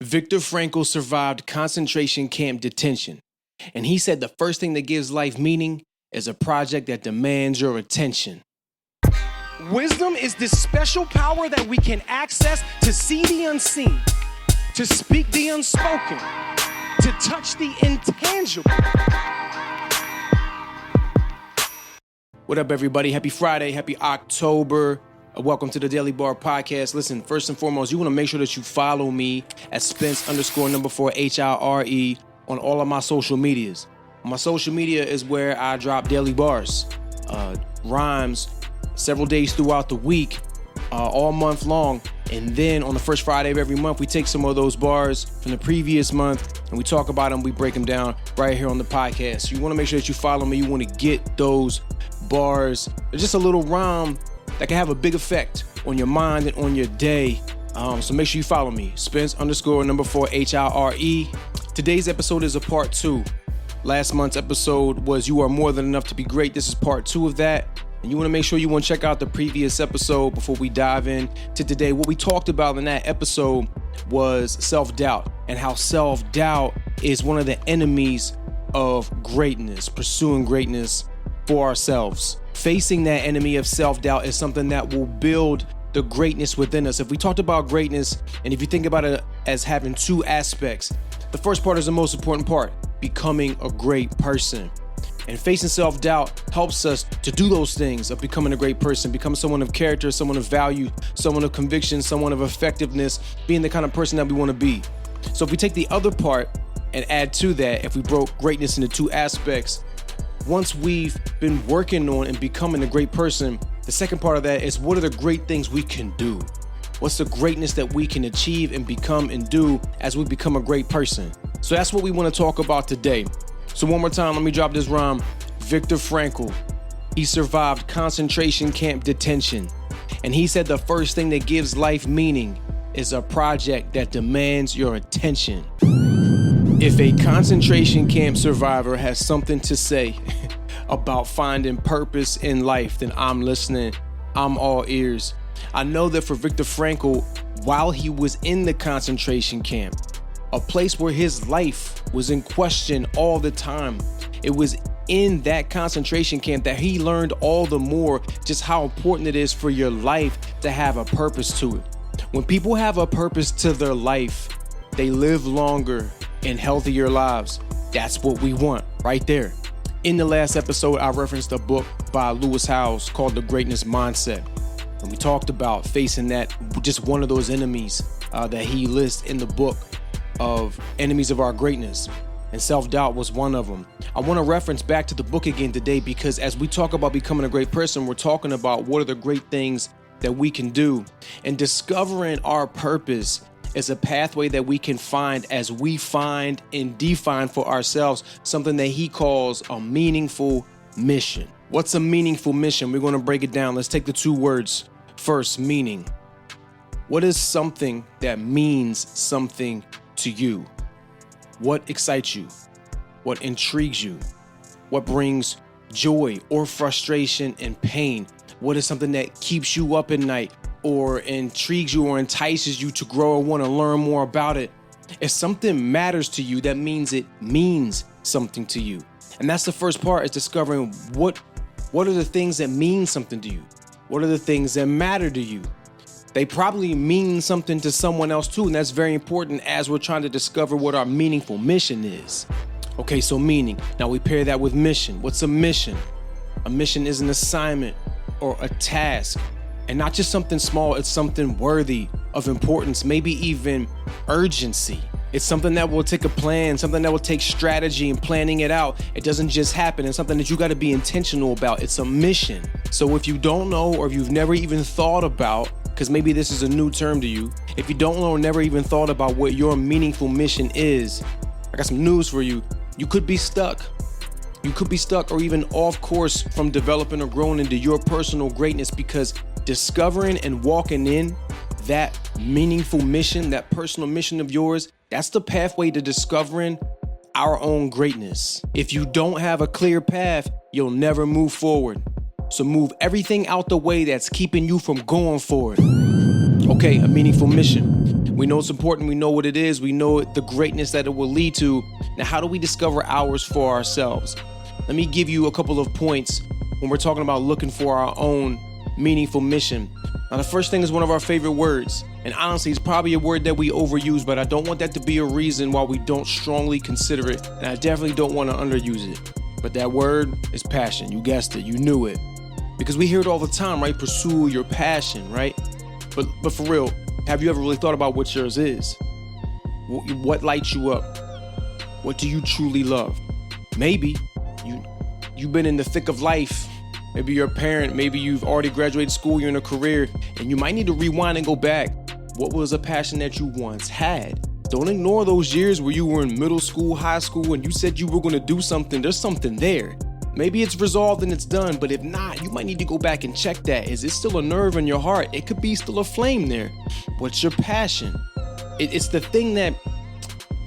Viktor Frankl survived concentration camp detention, and he said the first thing that gives life meaning is a project that demands your attention. Wisdom is this special power that we can access to see the unseen, to speak the unspoken, to touch the intangible. What up, everybody? Happy Friday. Happy October. Welcome to the Daily Bar Podcast. Listen, first and foremost, you want to make sure that you follow me at Spence_4 HIRE on all of my social medias. My social media is where I drop daily bars, rhymes, several days throughout the week, all month long. And then on the first Friday of every month, we take some of those bars from the previous month and we talk about them. We break them down right here on the podcast. So you want to make sure that you follow me. You want to get those bars. They're just a little rhyme that can have a big effect on your mind and on your day. So make sure you follow me, Spence_4 HIRE. Today's episode is a part 2. Last month's episode was You Are More Than Enough to Be Great. This is part 2 of that. And you want to make sure you want to check out the previous episode before we dive in to today. What we talked about in that episode was self-doubt and how self-doubt is one of the enemies of greatness, pursuing greatness for ourselves. Facing that enemy of self-doubt is something that will build the greatness within us. If we talked about greatness, and if you think about it as having two aspects, the first part is the most important part, becoming a great person. And facing self-doubt helps us to do those things of becoming a great person, become someone of character, someone of value, someone of conviction, someone of effectiveness, being the kind of person that we want to be. So if we take the other part and add to that, if we broke greatness into two aspects, once we've been working on and becoming a great person, the second part of that is what are the great things we can do? What's the greatness that we can achieve and become and do as we become a great person? So that's what we want to talk about today. So one more time, let me drop this rhyme. Viktor Frankl, he survived concentration camp detention. And he said the first thing that gives life meaning is a project that demands your attention. If a concentration camp survivor has something to say about finding purpose in life, then I'm listening. I'm all ears. I know that for Viktor Frankl, while he was in the concentration camp, a place where his life was in question all the time, it was in that concentration camp that he learned all the more just how important it is for your life to have a purpose to it. When people have a purpose to their life, they live longer and healthier lives. That's what we want right there. In the last episode, I referenced a book by Lewis Howes called The Greatness Mindset. And we talked about facing that, just one of those enemies that he lists in the book of enemies of our greatness. And self-doubt was one of them. I want to reference back to the book again today because as we talk about becoming a great person, we're talking about what are the great things that we can do. And discovering our purpose is a pathway that we can find as we find and define for ourselves something that he calls a meaningful mission. What's a meaningful mission? We're going to break it down. Let's take the two words. First, meaning. What is something that means something to you? What excites you? What intrigues you? What brings joy or frustration and pain? What is something that keeps you up at night or intrigues you or entices you to grow or want to learn more about it? If something matters to you, that means it means something to you. And that's the first part, is discovering what are the things that mean something to you? What are the things that matter to you? They probably mean something to someone else too, and that's very important as we're trying to discover what our meaningful mission is. Okay, so meaning. Now we pair that with mission. What's a mission? A mission is an assignment or a task, and not just something small, it's something worthy of importance, maybe even urgency. It's something that will take a plan, something that will take strategy and planning it out. It doesn't just happen. It's something that you got to be intentional about. It's a mission. So if you don't know, or if you've never even thought about, because maybe this is a new term to you, if you don't know or never even thought about what your meaningful mission is, I got some news for you. You could be stuck. You could be stuck or even off course from developing or growing into your personal greatness, because discovering and walking in that meaningful mission, that personal mission of yours, that's the pathway to discovering our own greatness. If you don't have a clear path, you'll never move forward. So move everything out the way that's keeping you from going forward. Okay, a meaningful mission. We know it's important. We know what it is. We know the greatness that it will lead to. Now, how do we discover ours for ourselves? Let me give you a couple of points when we're talking about looking for our own meaningful mission. Now, the first thing is one of our favorite words. And honestly, it's probably a word that we overuse, but I don't want that to be a reason why we don't strongly consider it. And I definitely don't want to underuse it. But that word is passion. You guessed it. You knew it. Because we hear it all the time, right? Pursue your passion, right? But for real, have you ever really thought about what yours is? What lights you up? What do you truly love? Maybe you've been in the thick of life. Maybe you're a parent. Maybe you've already graduated school. You're in a career. And you might need to rewind and go back. What was a passion that you once had? Don't ignore those years where you were in middle school, high school, and you said you were going to do something. There's something there. Maybe it's resolved and it's done, but if not, you might need to go back and check that. Is it still a nerve in your heart? It could be still a flame there. What's your passion? It's the thing that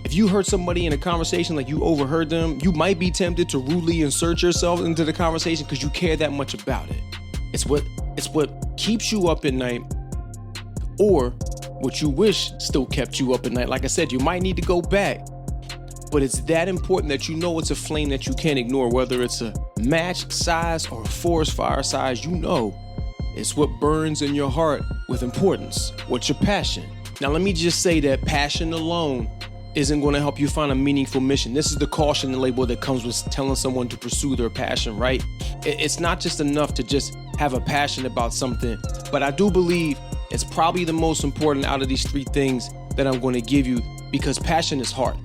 if you heard somebody in a conversation, like you overheard them, you might be tempted to rudely insert yourself into the conversation because you care that much about it. It's what keeps you up at night, or what you wish still kept you up at night. Like I said, you might need to go back. But it's that important that you know it's a flame that you can't ignore, whether it's a match size or a forest fire size. You know it's what burns in your heart with importance. What's your passion? Now, let me just say that passion alone isn't going to help you find a meaningful mission. This is the caution label that comes with telling someone to pursue their passion, right? It's not just enough to just have a passion about something, but I do believe it's probably the most important out of these three things that I'm going to give you, because passion is heart.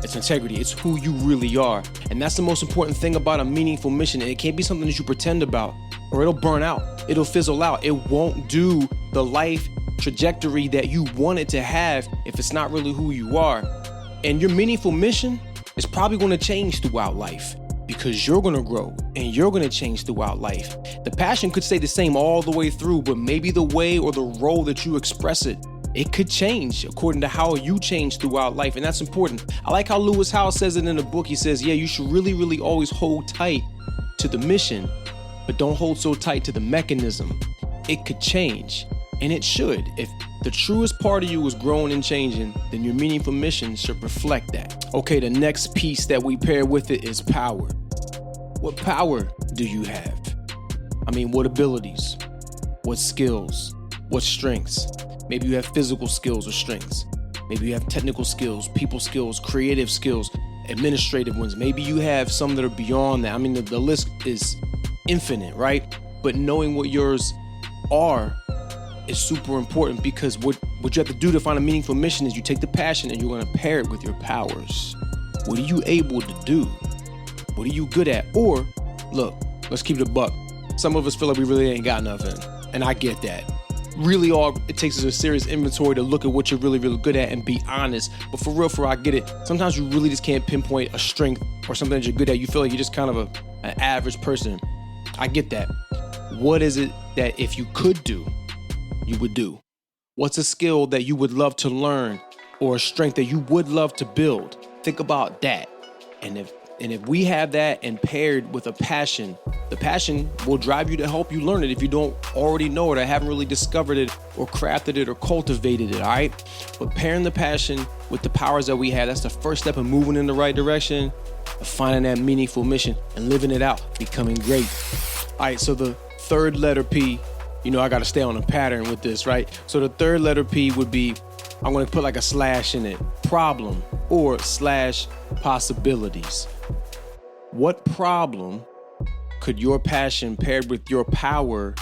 It's integrity. It's who you really are. And that's the most important thing about a meaningful mission. And it can't be something that you pretend about, or it'll burn out. It'll fizzle out. It won't do the life trajectory that you want it to have if it's not really who you are. And your meaningful mission is probably going to change throughout life, because you're going to grow and you're going to change throughout life. The passion could stay the same all the way through, but maybe the way or the role that you express it could change according to how you change throughout life. And that's important. I like how Lewis Howes says it in the book. He says, yeah, you should really, really always hold tight to the mission, but don't hold so tight to the mechanism. It could change, and it should. If the truest part of you is growing and changing, then your meaningful mission should reflect that. Okay, the next piece that we pair with it is power. What power do you have? I mean, what abilities? What skills? What strengths? Maybe you have physical skills or strengths. Maybe you have technical skills, people skills, creative skills, administrative ones. Maybe you have some that are beyond that. I mean, the list is infinite, right? But knowing what yours are is super important, because what you have to do to find a meaningful mission is you take the passion and you're going to pair it with your powers. What are you able to do? What are you good at? Or, look, let's keep it a buck. Some of us feel like we really ain't got nothing, and I get that. Really, all it takes is a serious inventory to look at what you're really, really good at and be honest. But for real, I get it. Sometimes you really just can't pinpoint a strength or something that you're good at. You feel like you're just kind of an average person. I get that. What is it that if you could do, you would do? What's a skill that you would love to learn, or a strength that you would love to build? Think about that. And if we have that and paired with a passion, the passion will drive you to help you learn it if you don't already know it or haven't really discovered it or crafted it or cultivated it, all right? But pairing the passion with the powers that we have, that's the first step in moving in the right direction, of finding that meaningful mission and living it out, becoming great. All right, so the third letter P, I got to stay on a pattern with this, right? So the third letter P would be, I'm going to put like a slash in it, problem or / possibilities. What problem could your passion paired with your power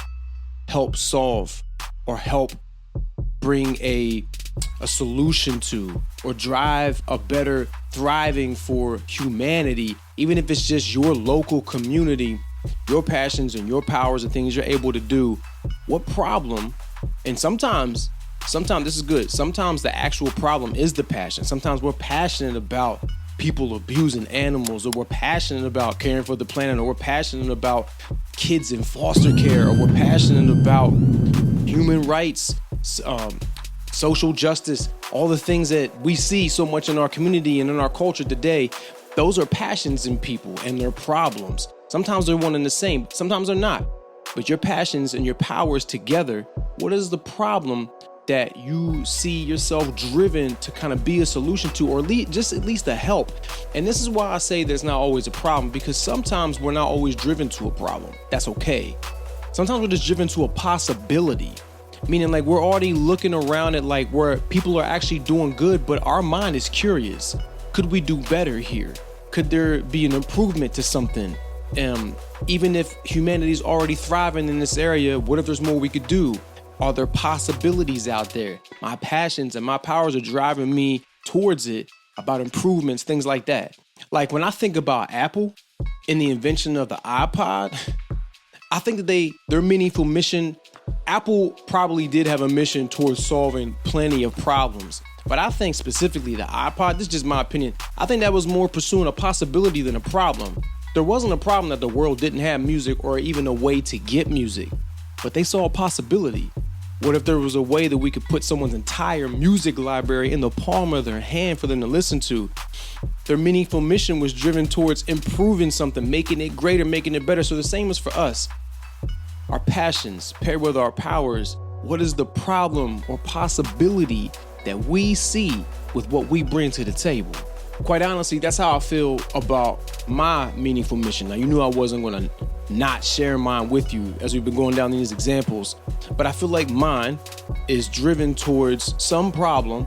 help solve, or help bring a solution to, or drive a better thriving for humanity, even if it's just your local community, your passions and your powers and things you're able to do? What problem? And sometimes this is good. Sometimes the actual problem is the passion. Sometimes we're passionate about people abusing animals, or we're passionate about caring for the planet, or we're passionate about kids in foster care, or we're passionate about human rights, social justice, all the things that we see so much in our community and in our culture today. Those are passions in people and their problems. Sometimes they're one and the same, sometimes they're not. But your passions and your powers together, what is the problem that you see yourself driven to kind of be a solution to, or just at least a help. And this is why I say there's not always a problem, because sometimes we're not always driven to a problem. That's okay. Sometimes we're just driven to a possibility, meaning like we're already looking around at like where people are actually doing good, but our mind is curious. Could we do better here? Could there be an improvement to something? Even if humanity's already thriving in this area, what if there's more we could do? Are there possibilities out there? My passions and my powers are driving me towards it, about improvements, things like that. Like when I think about Apple and the invention of the iPod, I think that their meaningful mission, Apple probably did have a mission towards solving plenty of problems. But I think specifically the iPod, this is just my opinion, I think that was more pursuing a possibility than a problem. There wasn't a problem that the world didn't have music or even a way to get music, but they saw a possibility. What if there was a way that we could put someone's entire music library in the palm of their hand for them to listen to? Their meaningful mission was driven towards improving something, making it greater, making it better. So the same is for us. Our passions paired with our powers. What is the problem or possibility that we see with what we bring to the table? Quite honestly, that's how I feel about my meaningful mission. Now, you knew I wasn't going to not share mine with you as we've been going down these examples, but I feel like mine is driven towards some problem,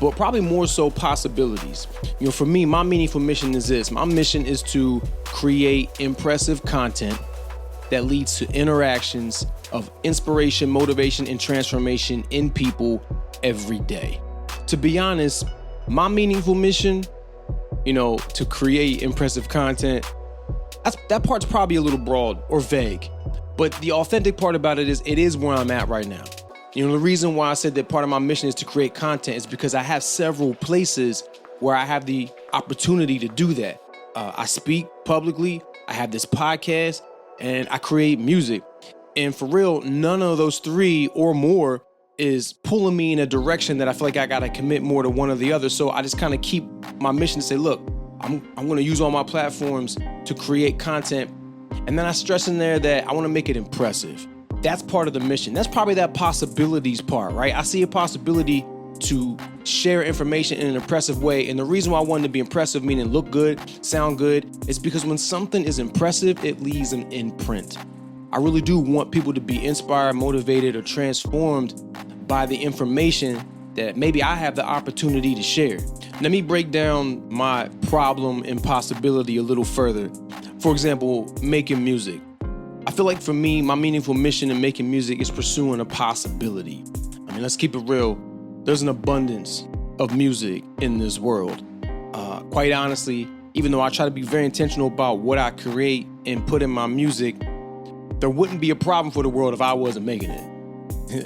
but probably more so possibilities. You know, for me, my meaningful mission is this. My mission is to create impressive content that leads to interactions of inspiration, motivation, and transformation in people every day. To be honest, my meaningful mission, to create impressive content, that part's probably a little broad or vague. But the authentic part about it is where I'm at right now. The reason why I said that part of my mission is to create content is because I have several places where I have the opportunity to do that. I speak publicly, I have this podcast, and I create music. And for real, none of those three or more is pulling me in a direction that I feel like I got to commit more to one or the other. So I just kind of keep my mission to say, look, I'm going to use all my platforms to create content. And then I stress in there that I want to make it impressive. That's part of the mission. That's probably that possibilities part, right? I see a possibility to share information in an impressive way. And the reason why I wanted to be impressive, meaning look good, sound good, is because when something is impressive, it leaves an imprint. I really do want people to be inspired, motivated, or transformed by the information that maybe I have the opportunity to share. Let me break down my problem and possibility a little further. For example, making music. I feel like for me, my meaningful mission in making music is pursuing a possibility. Let's keep it real. There's an abundance of music in this world. Quite honestly, even though I try to be very intentional about what I create and put in my music, there wouldn't be a problem for the world if I wasn't making it.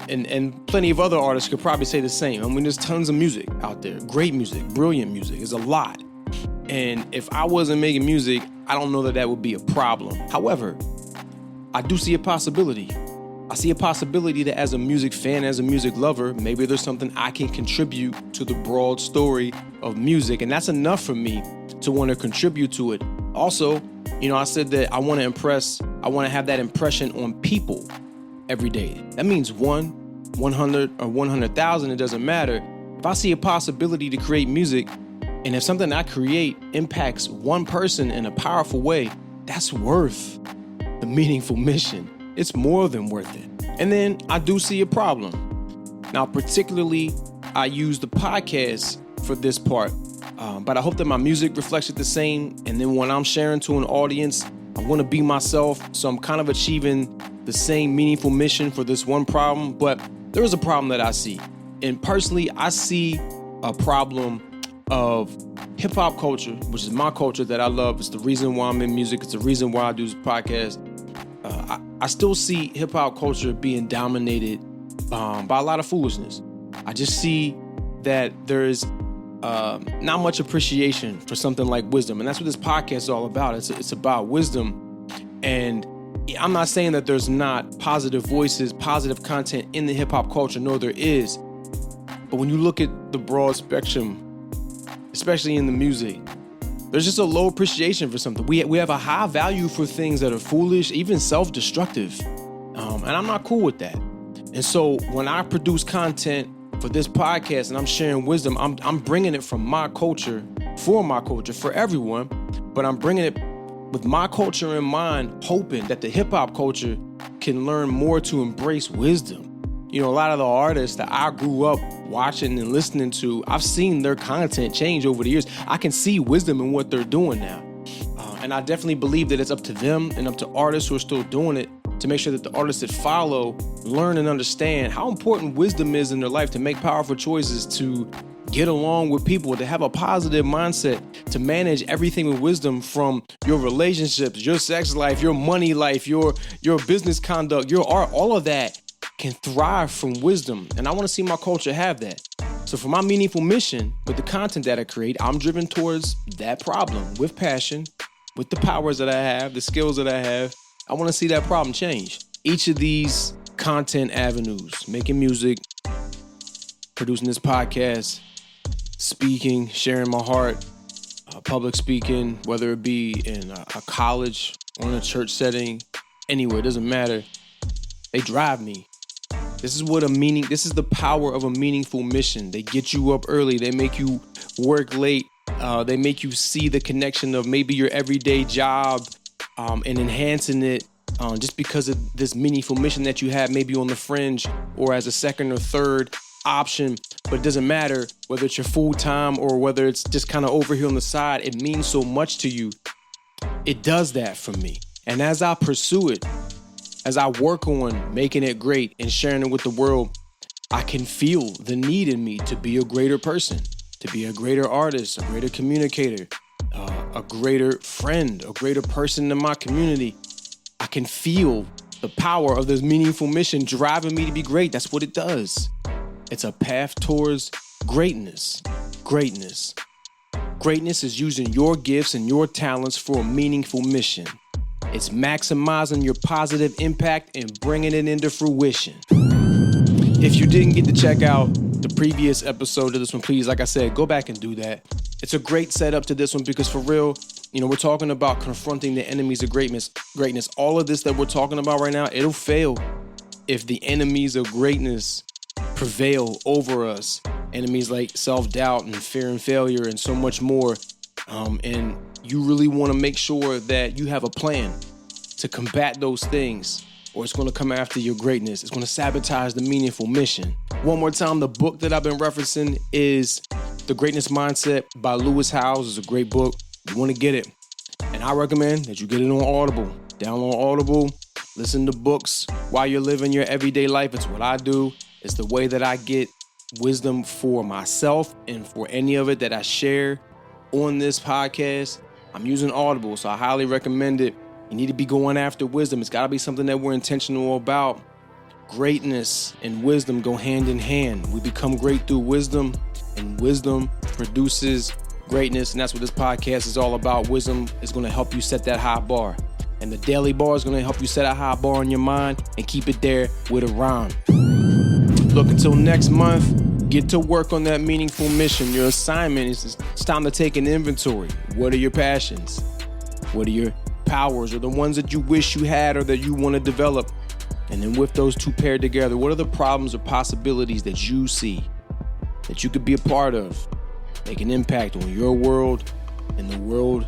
And plenty of other artists could probably say the same. There's tons of music out there. Great music, brilliant music. There's a lot. And if I wasn't making music, I don't know that would be a problem. However, I do see a possibility. I see a possibility that as a music fan, as a music lover, maybe there's something I can contribute to the broad story of music. And that's enough for me to want to contribute to it. Also, I said that I want to have that impression on people every day. That means 1, 100, or 100,000, it doesn't matter. If I see a possibility to create music, and if something I create impacts one person in a powerful way, that's worth the meaningful mission. It's more than worth it. And then I do see a problem. Now, particularly, I use the podcast for this part, but I hope that my music reflects it the same. And then when I'm sharing to an audience, I want to be myself. So I'm kind of achieving the same meaningful mission for this one problem. But there is a problem that I see. And personally, I see a problem of hip hop culture, which is my culture that I love. It's the reason why I'm in music. It's the reason why I do this podcast. I still see hip hop culture being dominated by a lot of foolishness. I just see that there is not much appreciation for something like wisdom. And that's what this podcast is all about. It's about wisdom. And I'm not saying that there's not positive voices, positive content in the hip hop culture. No, there is. But when you look at the broad spectrum, especially in the music, there's just a low appreciation for something. We have a high value for things that are foolish, even self-destructive. And I'm not cool with that. And so when I produce content for this podcast and I'm sharing wisdom, I'm bringing it from my culture, for everyone, but I'm bringing it with my culture in mind, hoping that the hip hop culture can learn more to embrace wisdom. You know, a lot of the artists that I grew up watching and listening to, I've seen their content change over the years. I can see wisdom in what they're doing now. And I definitely believe that it's up to them and up to artists who are still doing it to make sure that the artists that follow learn and understand how important wisdom is in their life, to make powerful choices, to get along with people, to have a positive mindset, to manage everything with wisdom, from your relationships, your sex life, your money life, your business conduct, your art. All of that can thrive from wisdom. And I want to see my culture have that. So for my meaningful mission with the content that I create, I'm driven towards that problem with passion, with the powers that I have, the skills that I have. I want to see that problem change. Each of these content avenues, making music, producing this podcast, speaking, sharing my heart, public speaking, whether it be in a college or in a church setting, anywhere, it doesn't matter. They drive me. This is the power of a meaningful mission. They get you up early. They make you work late. They make you see the connection of maybe your everyday job and enhancing it just because of this meaningful mission that you have, maybe on the fringe or as a second or third option. But it doesn't matter whether it's your full time or whether it's just kind of over here on the side. It means so much to you. It does that for me. And as I pursue it, as I work on making it great and sharing it with the world, I can feel the need in me to be a greater person, to be a greater artist, a greater communicator, a greater friend, a greater person in my community. I can feel the power of this meaningful mission driving me to be great. That's what it does. It's a path towards greatness. Greatness. Greatness is using your gifts and your talents for a meaningful mission. It's maximizing your positive impact and bringing it into fruition. If you didn't get to check out the previous episode of this one, please, like I said, go back and do that. It's a great setup to this one because, for real, you know, we're talking about confronting the enemies of greatness. All of this that we're talking about right now, it'll fail if the enemies of greatness prevail over us. Enemies like self-doubt and fear and failure and so much more. And you really want to make sure that you have a plan to combat those things, or it's going to come after your greatness. It's going to sabotage the meaningful mission. One more time, the book that I've been referencing is The Greatness Mindset by Lewis Howes. It's a great book. You want to get it. And I recommend that you get it on Audible. Download Audible. Listen to books while you're living your everyday life. It's what I do. It's the way that I get wisdom for myself and for any of it that I share on this podcast. I'm using Audible, so I highly recommend it. You need to be going after wisdom. It's got to be something that we're intentional about. Greatness and wisdom go hand in hand. We become great through wisdom, and wisdom produces greatness. And that's what this podcast is all about. Wisdom is going to help you set that high bar. And the Daily Bar is going to help you set a high bar in your mind and keep it there with a rhyme. Look, until next month, get to work on that meaningful mission. Your assignment is it's time to take an inventory. What are your passions? What are your powers, or the ones that you wish you had or that you want to develop? And then with those two paired together, what are the problems or possibilities that you see that you could be a part of, make an impact on your world and the world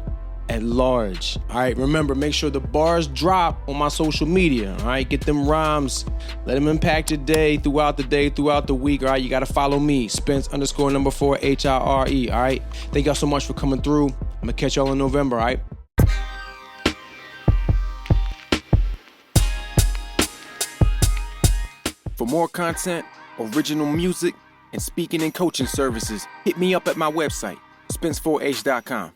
at large? All right, remember, make sure the bars drop on my social media. All right, get them rhymes, let them impact your day, throughout the week. All right, you got to follow me, Spence_4 HIRE. All right, thank y'all so much for coming through. I'm gonna catch y'all in November. All right. For more content, original music, and speaking and coaching services, hit me up at my website, Spence4h.com.